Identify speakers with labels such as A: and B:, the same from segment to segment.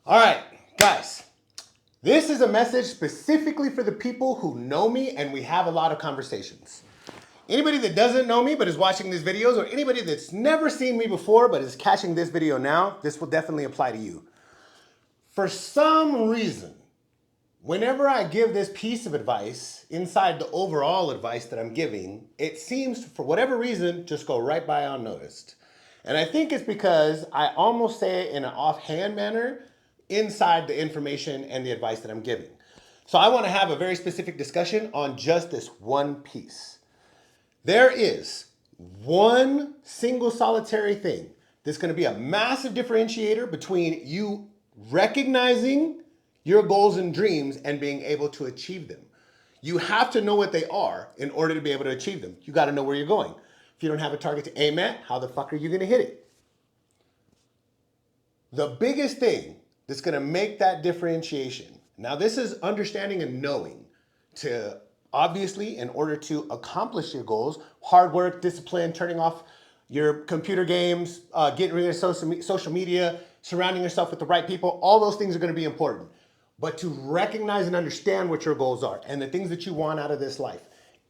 A: All right, guys, this is a message specifically for the people who know me and we have a lot of conversations. Anybody that doesn't know me but is watching these videos, or anybody that's never seen me before but is catching this video now, this will definitely apply to you. For some reason, whenever I give this piece of advice inside the overall advice that I'm giving, it seems to, for whatever reason, just go right by unnoticed. And I think it's because I almost say it in an offhand manner inside the information and the advice that I'm giving. So I want to have a very specific discussion on just this one piece. There is one single solitary thing that's going to be a massive differentiator between you recognizing your goals and dreams and being able to achieve them. You have to know what they are in order to be able to achieve them. You got to know where you're going. If you don't have a target to aim at, how the fuck are you going to hit it? The biggest thing that's going to make that differentiation. Now, this is understanding and knowing to obviously, in order to accomplish your goals, hard work, discipline, turning off your computer games, getting rid of social media, surrounding yourself with the right people, all those things are going to be important. But to recognize and understand what your goals are and the things that you want out of this life,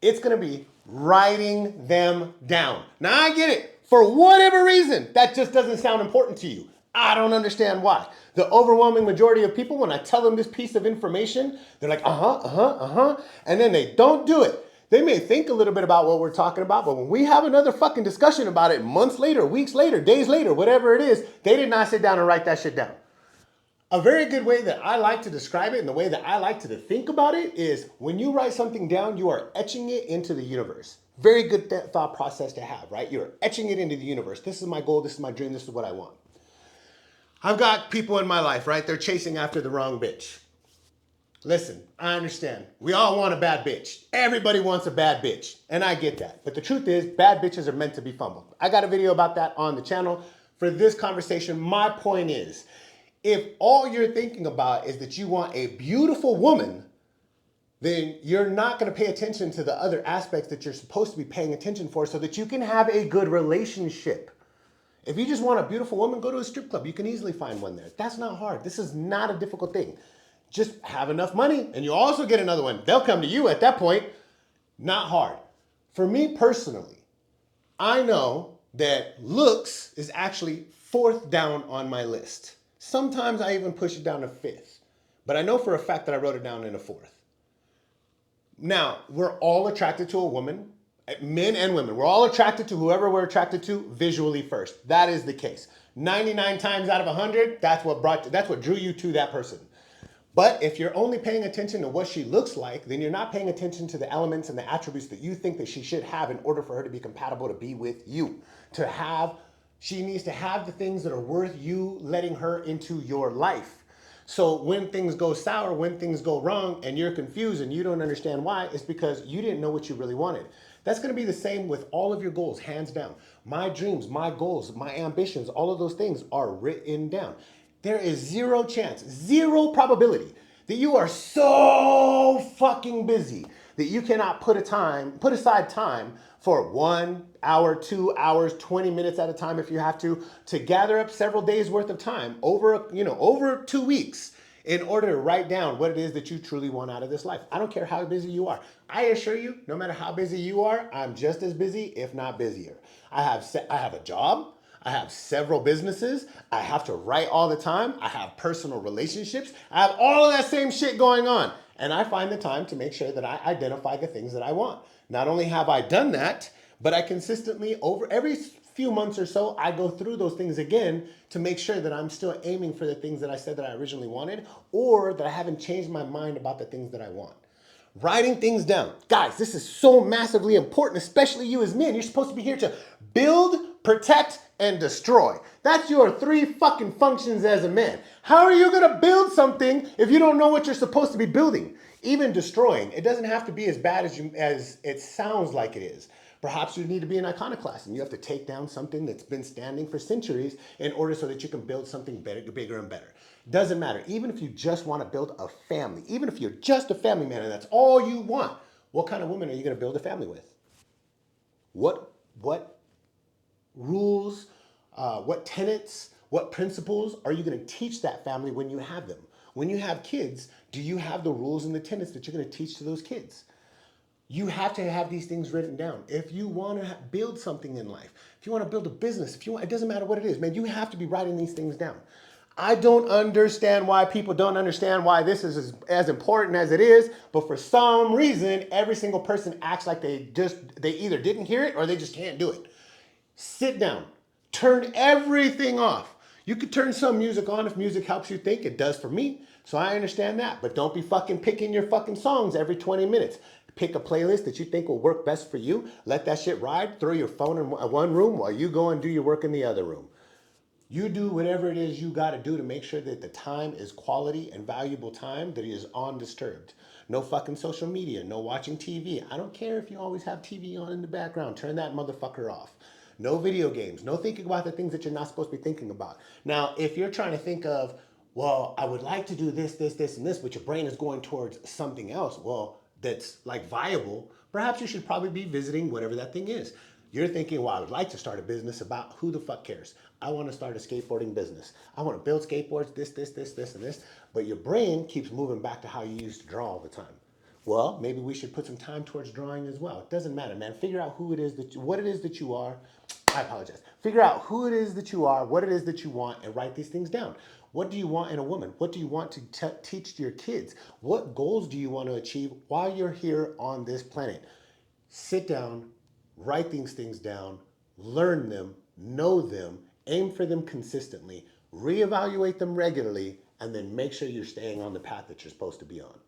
A: it's going to be writing them down. Now, I get it. For whatever reason, that just doesn't sound important to you. I don't understand why. The overwhelming majority of people, when I tell them this piece of information, they're like, and then they don't do it. They may think a little bit about what we're talking about, but when we have another fucking discussion about it months later, weeks later, days later, whatever it is, they did not sit down and write that shit down. A very good way that I like to describe it and the way that I like to think about it is when you write something down, you are etching it into the universe. Very good thought process to have, right? You're etching it into the universe. This is my goal. This is my dream. This is what I want. I've got people in my life, right? They're chasing after the wrong bitch. Listen, I understand. We all want a bad bitch. Everybody wants a bad bitch. And I get that. But the truth is, bad bitches are meant to be fumbled. I got a video about that on the channel. For this conversation, my point is, if all you're thinking about is that you want a beautiful woman, then you're not going to pay attention to the other aspects that you're supposed to be paying attention for so that you can have a good relationship. If you just want a beautiful woman, go to a strip club. You can easily find one there. That's not hard. This is not a difficult thing. Just have enough money and you also get another one. They'll come to you at that point. Not hard. For me personally, I know that looks is actually fourth down on my list. Sometimes I even push it down to fifth. But I know for a fact that I wrote it down in a fourth. Now, we're all attracted to a woman, men and women. We're all attracted to whoever we're attracted to visually first. That is the case. 99 times out of 100, that's what drew you to that person. But if you're only paying attention to what she looks like, then you're not paying attention to the elements and the attributes that you think that she should have in order for her to be compatible to be with you. She needs to have the things that are worth you letting her into your life. So when things go sour, when things go wrong, and you're confused and you don't understand why, it's because you didn't know what you really wanted. That's going to be the same with all of your goals, hands down. My dreams, my goals, my ambitions, all of those things are written down. There is zero chance, zero probability that you are so fucking busy that you cannot put aside time for 1 hour, 2 hours, 20 minutes at a time if you have to gather up several days worth of time over 2 weeks in order to write down what it is that you truly want out of this life. I don't care how busy you are. I assure you, no matter how busy you are, I'm just as busy, if not busier. I have a job. I have several businesses. I have to write all the time. I have personal relationships. I have all of that same shit going on. And I find the time to make sure that I identify the things that I want. Not only have I done that, but I consistently, over every few months or so, I go through those things again to make sure that I'm still aiming for the things that I said that I originally wanted, or that I haven't changed my mind about the things that I want. Writing things down. Guys, this is so massively important, especially you as men. You're supposed to be here to build, protect, and destroy. That's your 3 fucking functions as a man. How are you gonna build something if you don't know what you're supposed to be building? Even destroying. It doesn't have to be as bad as it sounds like it is. Perhaps you need to be an iconoclast and you have to take down something that's been standing for centuries in order so that you can build something better, bigger and better. Doesn't matter. Even if you just want to build a family, even if you're just a family man and that's all you want, what kind of woman are you going to build a family with? What rules, what tenets, What principles are you going to teach that family when you have them? When you have kids, do you have the rules and the tenets that you're going to teach to those kids? You have to have these things written down. If you want to build something in life, if you want to build a business, if you want, it doesn't matter what it is, man, you have to be writing these things down. I don't understand why people don't understand why this is as important as it is, but for some reason, every single person acts like they either didn't hear it or they just can't do it. Sit down. Turn everything off. You could turn some music on if music helps you think. It does for me. So I understand that. But don't be fucking picking your fucking songs every 20 minutes. Pick a playlist that you think will work best for you. Let that shit ride. Throw your phone in one room while you go and do your work in the other room. You do whatever it is you got to do to make sure that the time is quality and valuable time that is undisturbed. No fucking social media, no watching TV. I don't care if you always have TV on in the background. Turn that motherfucker off. No video games. No thinking about the things that you're not supposed to be thinking about. Now, if you're trying to think of, well, I would like to do this, this, this, and this, but your brain is going towards something else, well, that's like viable, perhaps you should probably be visiting whatever that thing is. You're thinking, well, I would like to start a business about who the fuck cares? I want to start a skateboarding business. I want to build skateboards, this, and this. But your brain keeps moving back to how you used to draw all the time. Well, maybe we should put some time towards drawing as well. It doesn't matter, man. Figure out who it is what it is that you are. I apologize. Figure out who it is that you are, what it is that you want, and write these things down. What do you want in a woman? What do you want to teach to your kids? What goals do you want to achieve while you're here on this planet? Sit down, write these things down, learn them, know them, aim for them consistently, reevaluate them regularly, and then make sure you're staying on the path that you're supposed to be on.